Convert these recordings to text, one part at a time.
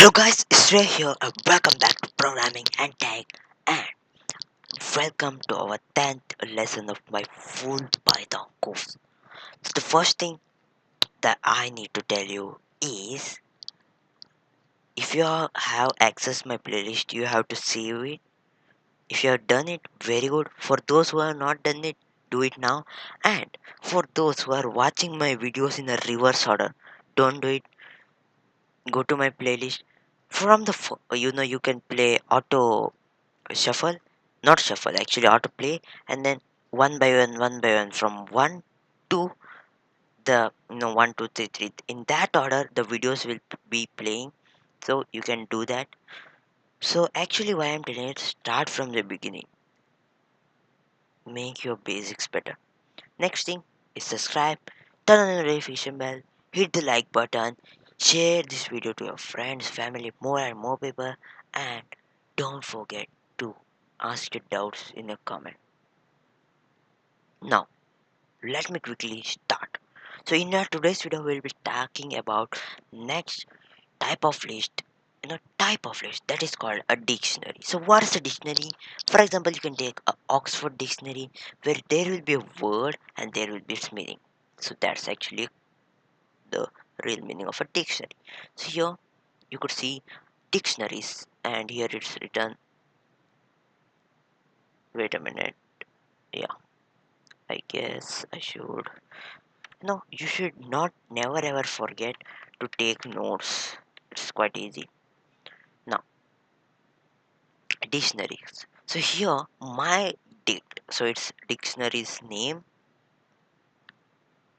Hello guys, it's Ray here and welcome back to Programming and Tech and welcome to our 10th lesson of my full Python course. So the first thing that I need to tell you is if you have accessed my playlist, you have to save it. If you have done it, very good. For those who have not done it, do it now. And for those who are watching my videos in a reverse order, don't do it. Go to my playlist. From the you can play auto shuffle, not shuffle, actually autoplay, and then one by one from one to the 1 2 3 3 in that order the videos will be playing, so you can do that. So actually why I'm telling it, start from the beginning, make your basics better. Next thing is subscribe, turn on the notification bell, hit the like button, share this video to your friends, family, more and more people, and don't forget to ask your doubts in the comment. Now let me quickly start. So in our today's video we'll be talking about next type of list, type of list that is called a dictionary. So what is a dictionary? For example, you can take a Oxford dictionary where there will be a word and there will be its meaning. So that's actually the real meaning of a dictionary. So here you could see dictionaries and here it's written, wait a minute, yeah, I guess I should. No, you should not never ever forget to take notes. It's quite easy. Now, dictionaries. So here my so it's dictionary's name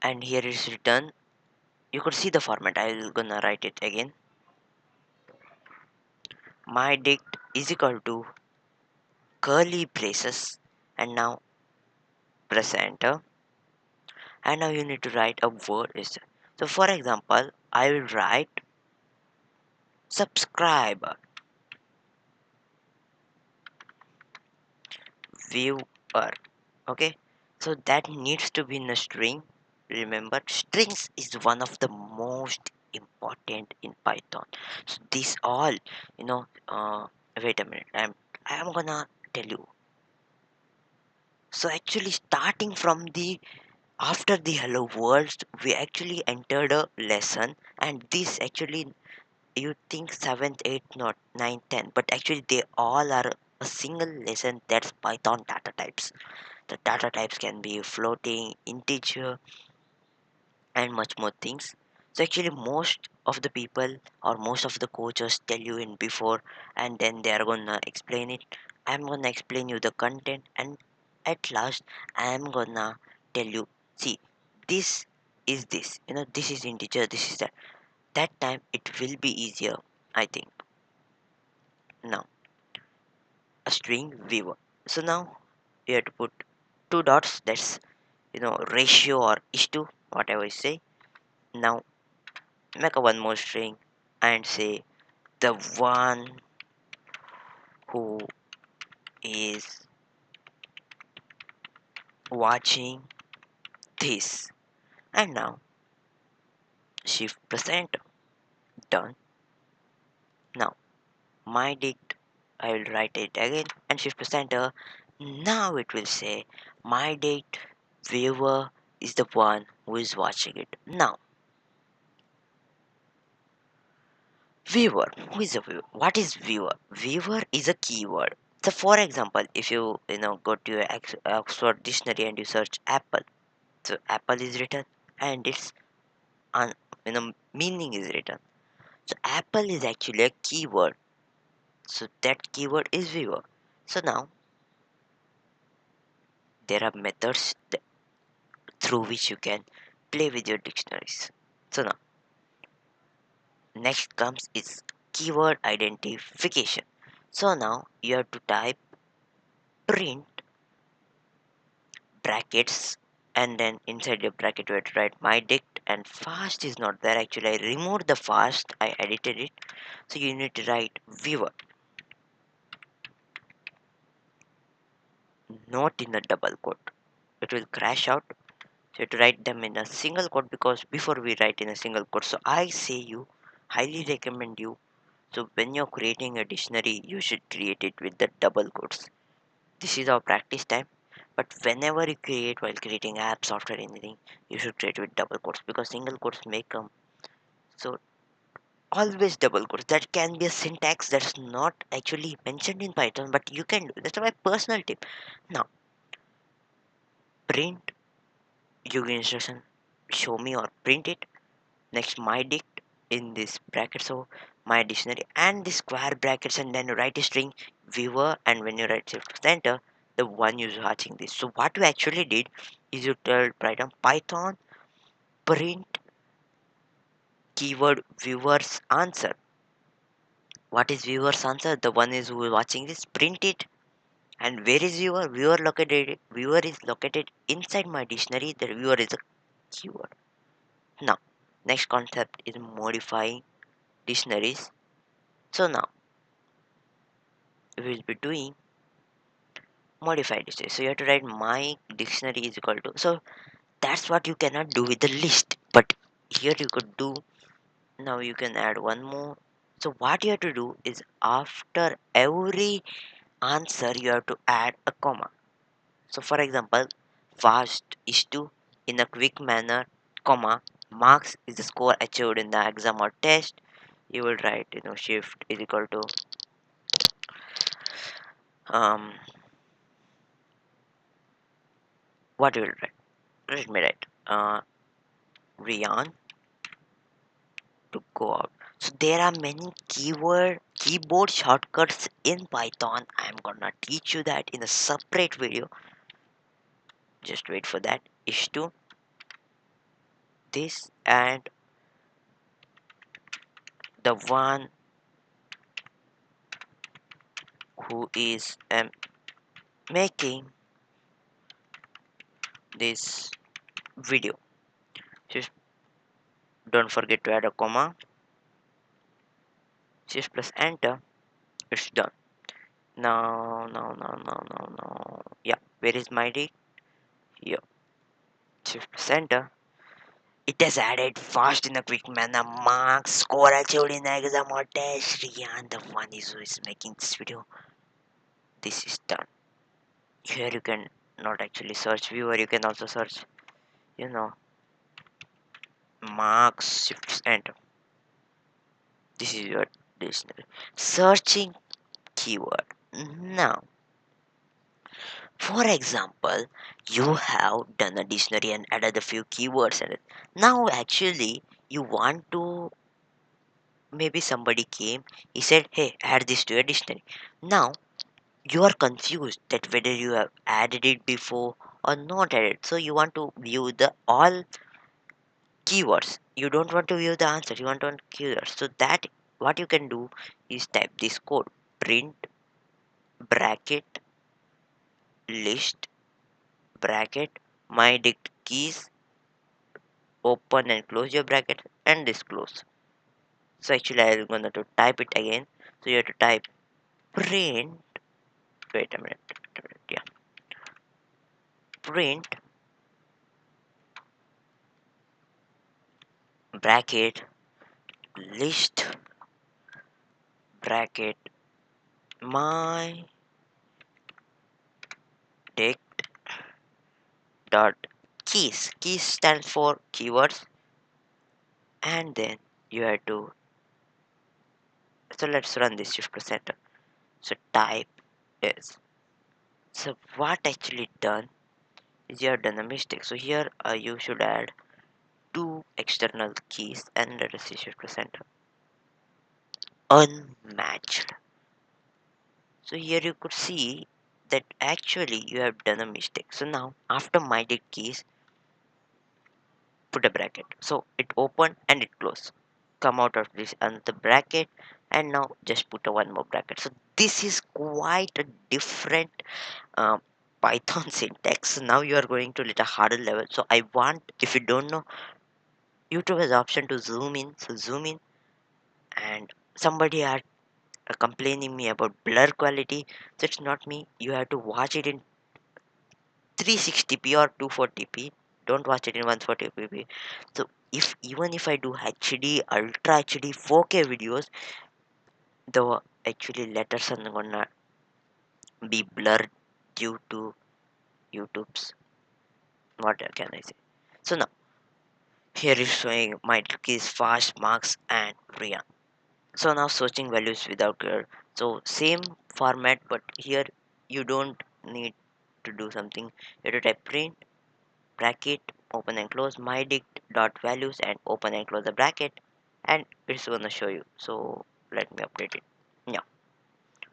and here it's written. You could see the format. I'll gonna write it again. My dict is equal to curly braces and now press enter and now you need to write a word. So for example, I will write subscriber, viewer. Okay, so that needs to be in a string. Remember, strings is one of the most important in Python. So this all, you know wait a minute, I'm gonna tell you. So actually starting from the after the hello world we actually entered a lesson, and this actually you think 7th 8th not 9th 10th, but actually they all are a single lesson. That's Python data types. The data types can be floating, integer, and much more things. So actually most of the people or most of the coaches tell you in before and then they are gonna explain it. I'm gonna explain you the content and at last I'm gonna tell you, see, this is this, this is integer, this is that. That time it will be easier, I think. Now a string viewer. So now you have to put two dots, that's ratio or is to whatever you say. Now make a one more string and say the one who is watching this, and now shift press enter. Done. Now my dict, I will write it again and shift press enter. Now it will say my dict viewer is the one who is watching it. Now viewer, who is a viewer? What is viewer? Viewer is a keyword. So for example, if you go to your Oxford dictionary and you search apple, so apple is written and its un, meaning is written. So apple is actually a keyword. So that keyword is viewer. So now there are methods through which you can play with your dictionaries. So now next comes is keyword identification. So now you have to type print brackets and then inside the bracket we have to write my dict, and fast is not there. Actually I removed the fast, I edited it. So you need to write viewer, not in a double quote, it will crash out. So you have to write them in a single quote because before we write in a single quote. So I say you highly recommend you So when you're creating a dictionary, you should create it with the double quotes. This is our practice time. But whenever you create while creating apps, software, anything, you should create with double quotes because single quotes may come. So always double quotes. That can be a syntax that's not actually mentioned in Python, but you can do. That's my personal tip. Now print you instruction, show me or print it. Next my dict in this bracket, so my dictionary and the square brackets, and then you write a string viewer, and when you write shift enter, the one is watching this. So what you actually did is you tell Python print keyword viewers answer. What is viewers answer? The one is who is watching this, print it. And where is viewer? Viewer is located inside my dictionary. The viewer is a keyword. Now next concept is modifying dictionaries. So now we will be doing modified dictionary. So you have to write my dictionary is equal to. So that's what you cannot do with the list. But here you could do. Now you can add one more. So what you have to do is after every answer you have to add a comma. So for example, fast is to in a quick manner, comma, marks is the score achieved in the exam or test. You will write, shift is equal to um what you will write. Let me write Rian to go out. So there are many keyboard shortcuts in Python. I'm gonna teach you that in a separate video. Just wait for that. Is to this and the one who is making this video. Just don't forget to add a comma. Shift plus enter. It's done. Now. Yeah, where is my D? Here. Shift plus enter. It has added fast in a quick manner. Marks, score achieved in the exam or test. Rian, the one is who is making this video. This is done. Here you can not actually search viewer. You can also search, you know, marks. Shift enter. This is your dictionary. Searching keyword. Now, for example, you have done a dictionary and added a few keywords in it. Now, actually, you want to maybe somebody came, he said, hey, add this to your dictionary. Now, you are confused that whether you have added it before or not added. So, you want to view the all keywords. You don't want to view the answer, you want to keywords. So, that what you can do is type this code print bracket list bracket my dict keys open and close your bracket and this close. So actually I'm gonna to type it again. So you have to type print, wait a minute, yeah, print bracket list bracket my dict dot keys stand for keywords, and then you have to, so let's run this shift to center. So type is, so what actually done is you have done a mistake. So here you should add two external keys and let us see shift to center unmatched. So here you could see that actually you have done a mistake. So now after my dict keys put a bracket, so it open and it close, come out of this another bracket, and now just put a one more bracket. So this is quite a different uh, Python syntax. So now you are going to little harder level. So I want, if you don't know, YouTube has option to zoom in, so zoom in. And somebody are complaining me about blur quality. So it's not me, you have to watch it in 360p or 240p, don't watch it in 140p. So if even if I do HD, ultra HD, 4K videos, Though actually letters are gonna be blurred due to YouTube's, what can I say. So now here is showing my keys fast marks and Rian. So now searching values without so same format, but here you don't need to do something. You have to type print bracket open and close my dict dot values and open and close the bracket, and it's gonna show you. So let me update it. Yeah,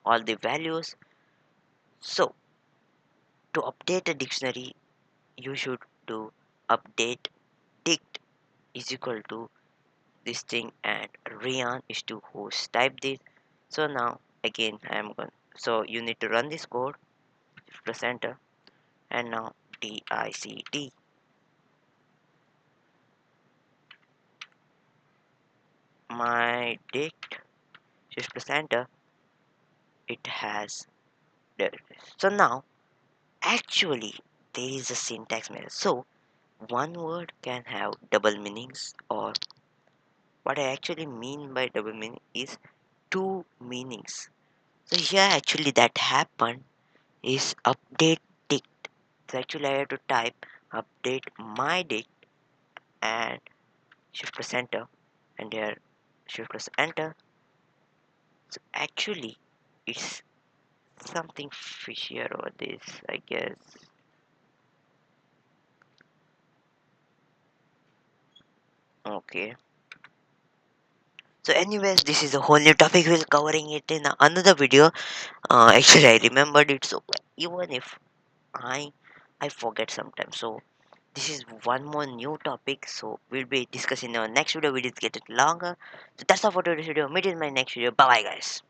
all the values. So to update a dictionary, you should do update dict is equal to this thing, and Rian is to host type this. So now again I am going, so you need to run this code, press enter, and now dict my dict, just press enter, it has, there it is. So now actually there is a syntax error. So one word can have double meanings, or what I actually mean by double meaning is two meanings. So here actually that happened is update dict. So actually I have to type update my dict and shift press enter, and here shift press enter. So actually it's something fishier over this, I guess. Okay. So anyways, this is a whole new topic. We'll covering it in another video. Actually I remembered it, so even if I I forget sometimes. So this is one more new topic. So we'll be discussing in our next video. We just get it longer. So that's all for today's video. Meet in my next video. Bye bye guys.